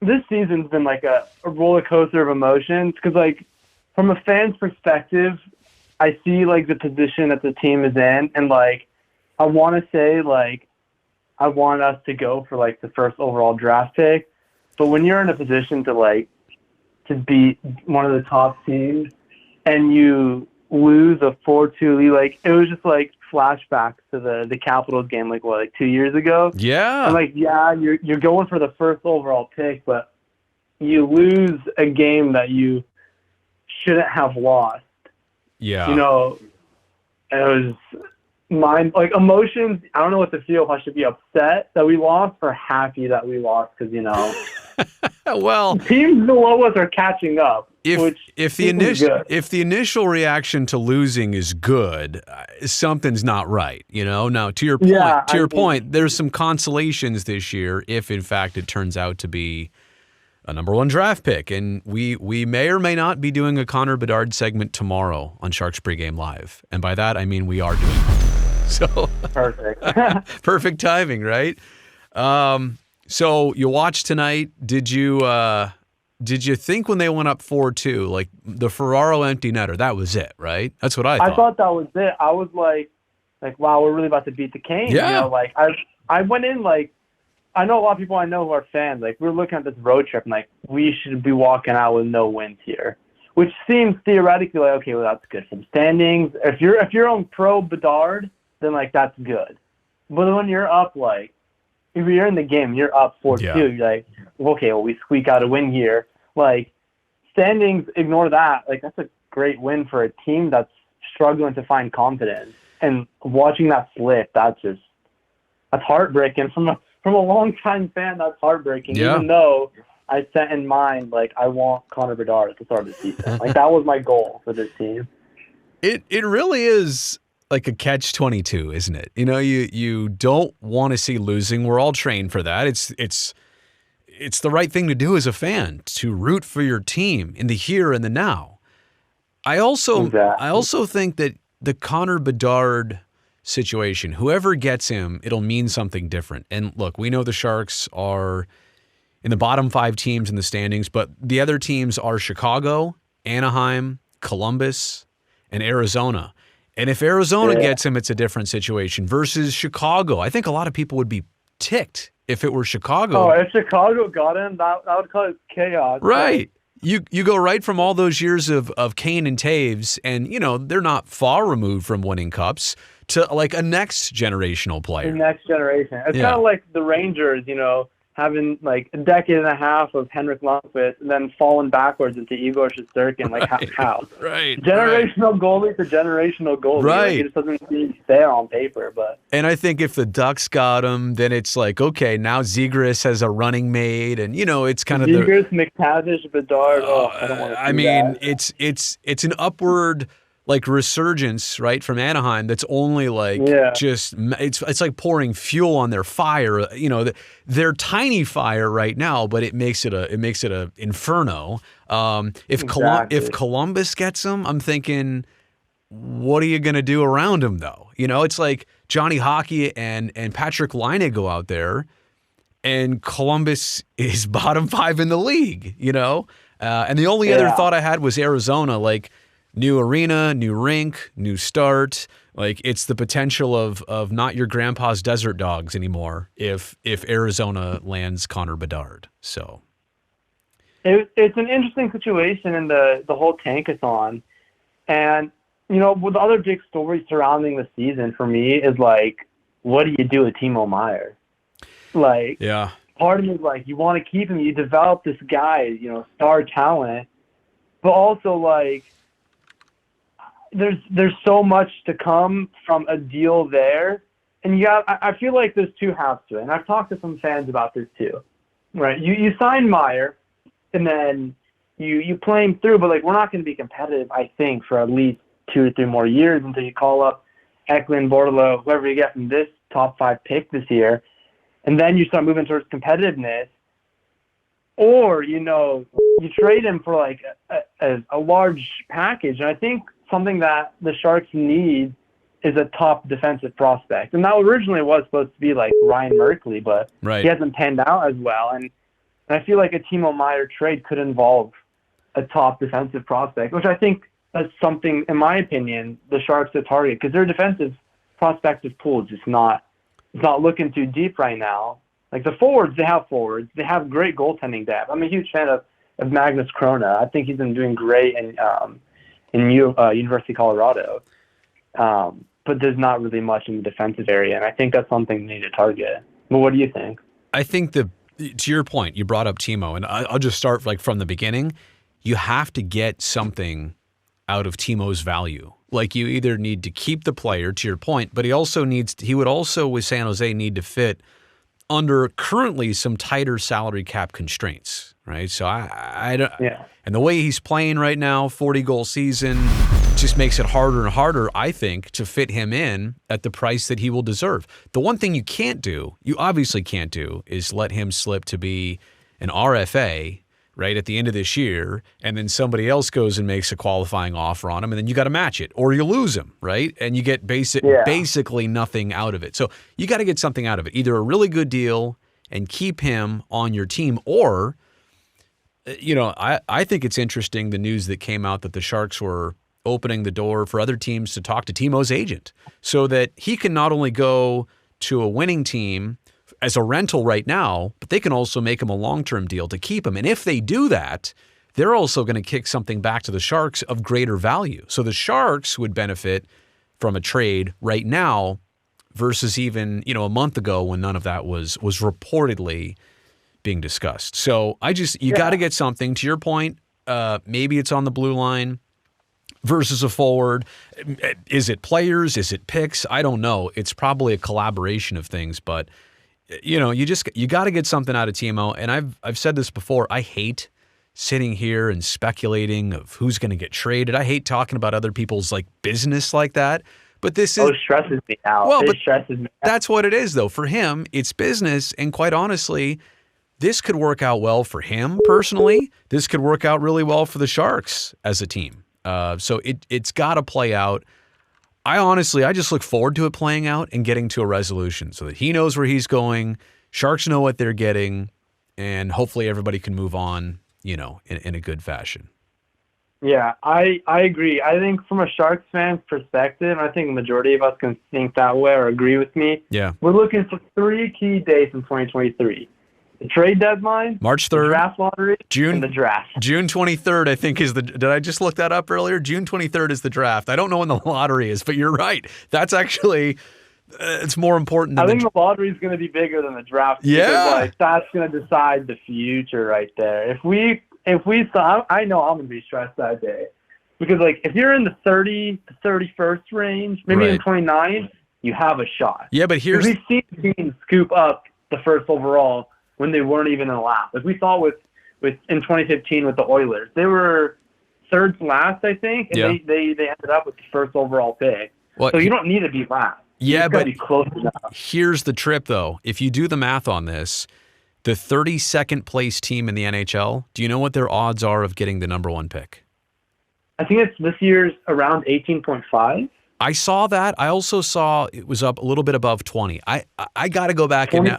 this season's been like a roller coaster of emotions because, like, from a fan's perspective, I see, like, the position that the team is in, and, like, I want to say, like, I want us to go for, like, the first overall draft pick. But when you're in a position to, like, to beat one of the top teams and you lose a 4-2 lead, like, it was just, like, flashbacks to the Capitals game, like, what, like 2 years ago? Yeah. And, like, yeah, you're going for the first overall pick, but you lose a game that you shouldn't have lost. Yeah. You know, it was like, emotions. I don't know what to feel, if I should be upset that we lost or happy that we lost, because, you know, well, teams below us are catching up. If the initial reaction to losing is good, something's not right. You know. Now, to your point, there's some consolations this year if, in fact, it turns out to be a number 1 draft pick, and we may or may not be doing a Conor Bedard segment tomorrow on Sharks Pregame Live, and by that I mean we are doing it. So perfect, perfect timing, right? So you watched tonight. Did you think when they went up 4-2, like the Ferraro empty netter, that was it, right? That's what I thought. I thought that was it. I was like, wow, we're really about to beat the Canes. Yeah. You know, like I went in like, I know a lot of people I know who are fans. Like, we're looking at this road trip and, like, we should be walking out with no wins here, which seems theoretically like, okay, well, that's good for the standings. If you're on pro Bedard, then, like, that's good. But when you're up, like, if you're in the game, you're up 4-2. You're like, okay, well, we squeak out a win here. Like, standings, ignore that. Like, that's a great win for a team that's struggling to find confidence. And watching that slip, that's heartbreaking. From a long-time fan, that's heartbreaking, even though I set in mind, like, I want Conor Bedard at the start of the season. Like, that was my goal for this team. It really is like a catch-22, isn't it? You know, you don't want to see losing. We're all trained for that. It's the right thing to do as a fan, to root for your team in the here and the now. I also think that the Conor Bedard situation, whoever gets him, it'll mean something different. And look, we know the Sharks are in the bottom 5 teams in the standings, but the other teams are Chicago, Anaheim, Columbus, and Arizona. And if Arizona gets him, it's a different situation versus Chicago. I think a lot of people would be ticked if it were Chicago. Oh, if Chicago got him, that would cause chaos. Right. You go right from all those years of Kane and Taves, and, you know, they're not far removed from winning cups, to, like, a next generational player. The next generation. It's kind of like the Rangers, you know, having, like, a decade and a half of Henrik Lundqvist and then falling backwards into Igor Shesterkin. Like, how? Right. Generational goalie to generational goalie. Right. Like, it just doesn't seem fair on paper. But And I think if the Ducks got him, then it's like, okay, now Zegras has a running mate, and, you know, it's kind of Zegras, McTavish, Bedard. I don't want to see that. it's an upward, like, resurgence, right, from Anaheim. That's only like it's like pouring fuel on their fire. You know, their tiny fire right now, but it makes it a inferno. If Columbus gets them, I'm thinking, what are you going to do around him, though? You know, it's like Johnny Hockey and Patrick Laine go out there, and Columbus is bottom 5 in the league. You know, and the only other thought I had was Arizona, like, new arena, new rink, new start. Like, it's the potential of not your grandpa's desert dogs anymore if Arizona lands Conor Bedard. So it's an interesting situation in the whole tankathon. And, you know, with the other big stories surrounding the season for me is, like, what do you do with Timo Meier? Like, part of me is like, you want to keep him. You develop this guy, you know, star talent. But also, like, there's so much to come from a deal there. And I feel like there's two halves to it. And I've talked to some fans about this too. Right? You sign Meier, and then you play him through, but, like, we're not going to be competitive, I think, for at least 2 or 3 more years until you call up Eklund, Bortolo, whoever you get from this top 5 pick this year. And then you start moving towards competitiveness. Or, you know, you trade him for, like, a large package. And I think something that the Sharks need is a top defensive prospect. And that originally was supposed to be, like, Ryan Merkley, but he hasn't panned out as well. And And I feel like a Timo Meier trade could involve a top defensive prospect, which I think that's something, in my opinion, the Sharks to target, because their defensive prospective pool is just not looking too deep right now. Like the forwards, they have great goaltending depth. I'm a huge fan of Magnus Krona. I think he's been doing great in University of Colorado. But there's not really much in the defensive area, and I think that's something they need to target. But what do you think? I think to your point, you brought up Timo, and I'll just start like from the beginning. You have to get something out of Timo's value. Like you either need to keep the player, to your point, but he would also with San Jose need to fit under currently some tighter salary cap constraints, right? So I don't. Yeah. And the way he's playing right now, 40-goal season, just makes it harder and harder, I think, to fit him in at the price that he will deserve. The one thing you obviously can't do, is let him slip to be an RFA, right, at the end of this year, and then somebody else goes and makes a qualifying offer on him, and then you got to match it, or you lose him, right? And you get basically nothing out of it. So you got to get something out of it, either a really good deal and keep him on your team, or, I think it's interesting, the news that came out that the Sharks were opening the door for other teams to talk to Timo's agent so that he can not only go to a winning team as a rental right now, but they can also make him a long-term deal to keep him. And if they do that, they're also going to kick something back to the Sharks of greater value. So the Sharks would benefit from a trade right now versus even, a month ago when none of that was reportedly being discussed. So you got to get something. To your point, maybe it's on the blue line versus a forward. Is it players? Is it picks? I don't know. It's probably a collaboration of things, but you got to get something out of Timo. And I've said this before. I hate sitting here and speculating of who's going to get traded. I hate talking about other people's business like that. But this is stresses me out. Well, it stresses me out. That's what it is, though. For him, it's business, and quite honestly, this could work out well for him personally. This could work out really well for the Sharks as a team. So it's got to play out. I just look forward to it playing out and getting to a resolution so that he knows where he's going, Sharks know what they're getting, and hopefully everybody can move on, in a good fashion. Yeah, I agree. I think from a Sharks fan's perspective, I think the majority of us can think that way or agree with me. Yeah. We're looking for 3 key dates in 2023. The trade deadline, March 3rd, the draft lottery, and the draft. June 23rd, I think, is did I just look that up earlier? June 23rd is the draft. I don't know when the lottery is, but you're right. That's actually, it's more important than I think the lottery is going to be bigger than the draft. Yeah. Because, that's going to decide the future right there. If we saw, I know I'm going to be stressed that day. Because, if you're in the 30 to 31st range, maybe right. in 29, you have a shot. Yeah, but here's... We've seen teams scoop up the first overall when they weren't even in the last. We saw with in 2015 with the Oilers. They were third to last, I think, and they ended up with the first overall pick. Well, so you don't need to be last. Yeah, but be close enough. Here's the trip, though. If you do the math on this, the 32nd place team in the NHL, do you know what their odds are of getting the number 1 pick? I think it's this year's around 18.5. I saw that. I also saw it was up a little bit above 20. I got to go back and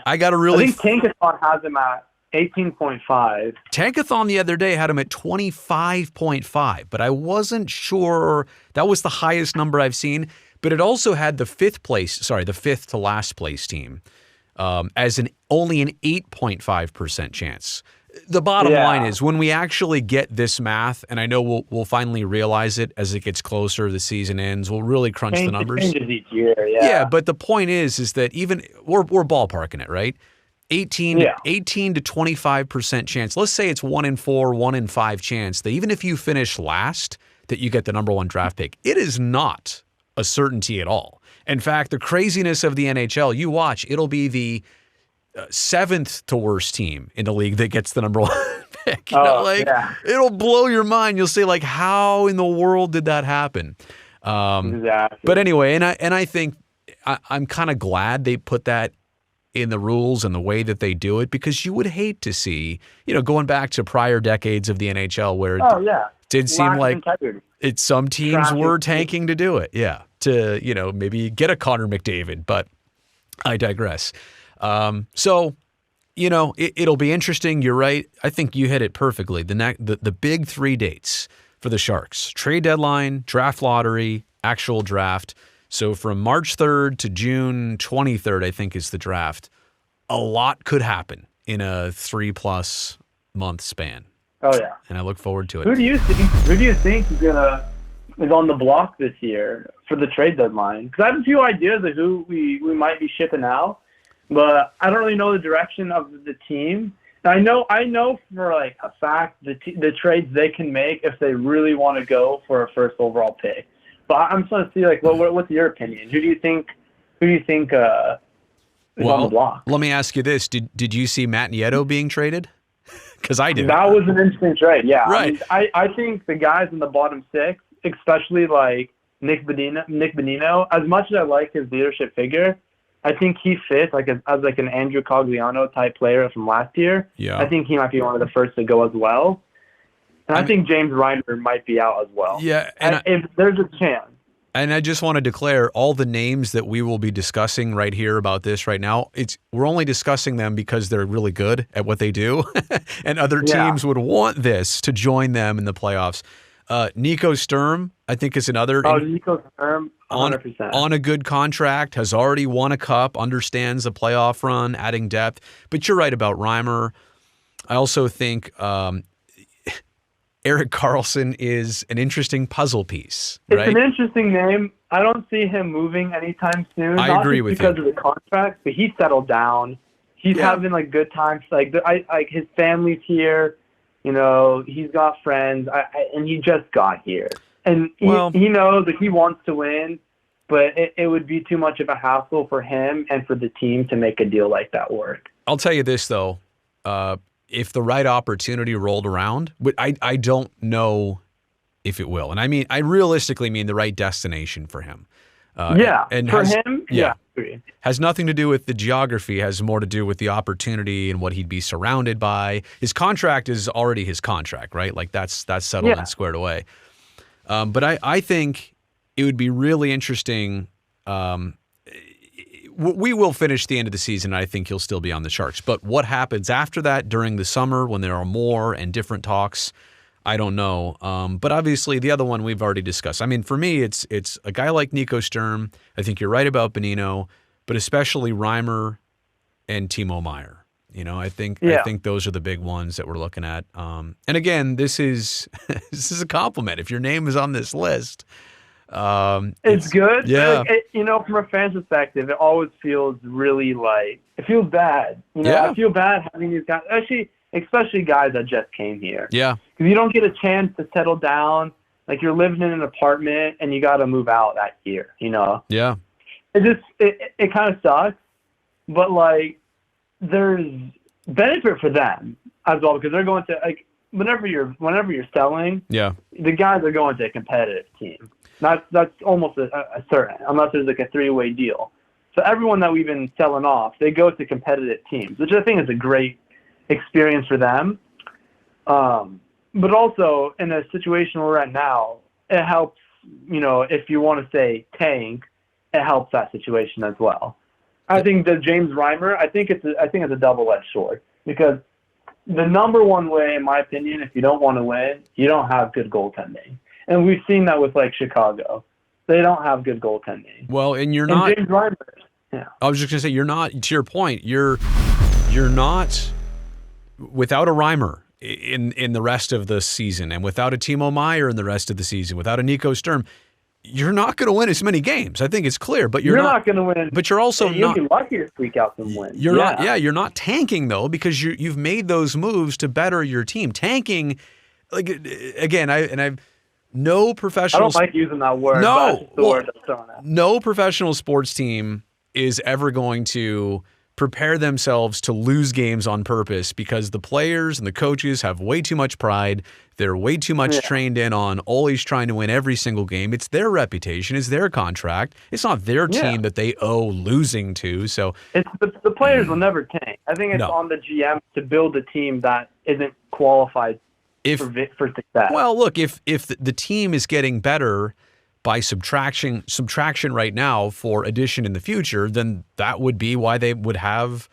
I got to really. I think Tankathon has him at 18.5. Tankathon the other day had him at 25.5, but I wasn't sure that was the highest number I've seen. But it also had the fifth to last place team as only an 8.5% chance. The bottom line is when we actually get this math, and I know we'll finally realize it as it gets closer, the season ends, we'll really crunch the numbers. It changes each year, yeah. Yeah, but the point is that even we're ballparking it, right? 18 to 25% chance. Let's say it's 1 in 4, 1 in 5 chance that even if you finish last, that you get the number 1 draft pick. It is not a certainty at all. In fact, the craziness of the NHL, you watch, it'll be the 7th to worst team in the league that gets the number 1 pick. It'll blow your mind. You'll say, how in the world did that happen? Exactly. But anyway, and I think I'm kind of glad they put that in the rules and the way that they do it, because you would hate to see, going back to prior decades of the NHL where it did seem like some teams were tanking to do it. Yeah. To, maybe get a Connor McDavid, but I digress. So, It'll be interesting. You're right. I think you hit it perfectly. The big 3 dates for the Sharks: trade deadline, draft lottery, actual draft. So from March 3rd to June 23rd, I think is the draft. A lot could happen in a 3+ month span. Oh yeah, and I look forward to it. Who do you think is on the block this year for the trade deadline? Because I have a few ideas of who we might be shipping out, but I don't really know the direction of the team. And I know for like a fact the trades they can make if they really want to go for a first overall pick. But I'm just trying to see like what's your opinion? Who do you think is on the block? Let me ask you this: Did you see Matt Nieto being traded? Because I did. That was an interesting trade. Yeah, right. I think the guys in the bottom 6, especially like Nick Bonino, as much as I like his leadership figure, I think he fits as like an Andrew Cogliano type player from last year. Yeah. I think he might be one of the first to go as well. And I think James Reimer might be out as well. Yeah. If there's a chance. And I just want to declare all the names that we will be discussing right here about this right now. We're only discussing them because they're really good at what they do, and other teams would want this to join them in the playoffs. Nico Sturm, I think, is another. Nico Sturm, 100%. On a good contract, has already won a cup, understands the playoff run, adding depth. But you're right about Reimer. I also think Erik Karlsson is an interesting puzzle piece. Right? It's an interesting name. I don't see him moving anytime soon. I agree with you. Because of the contract, but he's settled down. He's having like good times. Like his family's here. He's got friends, and he just got here. And he knows that he wants to win, but it would be too much of a hassle for him and for the team to make a deal like that work. I'll tell you this, though. If the right opportunity rolled around, but I don't know if it will. And I realistically mean the right destination for him. And for him, has nothing to do with the geography, has more to do with the opportunity and what he'd be surrounded by. His contract is already his contract, right? Like that's settled and squared away. But I think it would be really interesting. We will finish the end of the season, and I think he'll still be on the Sharks. But what happens after that during the summer when there are more and different talks, I don't know. But obviously the other one we've already discussed. I mean, for me, it's a guy like Nico Sturm. I think you're right about Bonino, but especially Reimer and Timo Meier. I think those are the big ones that we're looking at. And again, this is a compliment. If your name is on this list, it's good. Yeah. From a fan's perspective, it always feels really it feels bad. I feel bad having these guys, especially guys that just came here. Yeah. Because you don't get a chance to settle down. Like you're living in an apartment and you got to move out that year, Yeah. It kind of sucks, but there's benefit for them as well because they're going to whenever you're selling, the guys are going to a competitive team. That's almost a certain, unless there's a 3-way deal. So everyone that we've been selling off, they go to competitive teams, which I think is a great experience for them. But also in a situation we're at now, it helps, if you want to say tank, it helps that situation as well. I think that James Reimer, I think it's a double-edged sword because the number one way, in my opinion, if you don't want to win, you don't have good goaltending. And we've seen that with Chicago. They don't have good goaltending. Well, and you're not. James Reimer, yeah. I was just gonna say you're not. To your point, you're not without a Reimer in the rest of the season, and without a Timo Meier in the rest of the season, without a Nico Sturm, you're not going to win as many games. I think it's clear. But you're not going to win. But you're also not. You'll be lucky to squeak out some wins. You're not. Yeah, you're not tanking though because you've made those moves to better your team. Tanking, I've. No professional. I don't like using that word. No professional sports team is ever going to prepare themselves to lose games on purpose because the players and the coaches have way too much pride. They're way too much trained in on always trying to win every single game. It's their reputation. It's their contract. It's not their team that they owe losing to. So it's the players will never tank. I think it's on the GM to build a team that isn't qualified for success. Well, look, if the team is getting better by subtraction right now for addition in the future, then that would be why they would have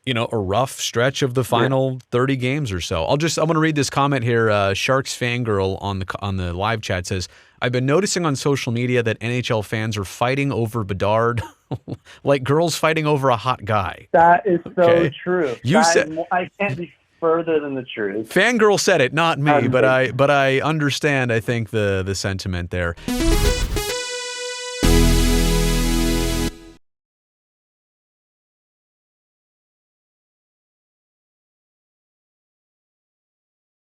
a rough stretch of the final 30 games or so. I'm going to read this comment here. Sharks Fangirl on the live chat says, I've been noticing on social media that NHL fans are fighting over Bedard like girls fighting over a hot guy. That is so true. Said, I can't be further than the truth. Fangirl said it, not me, but I understand, I think, the sentiment there.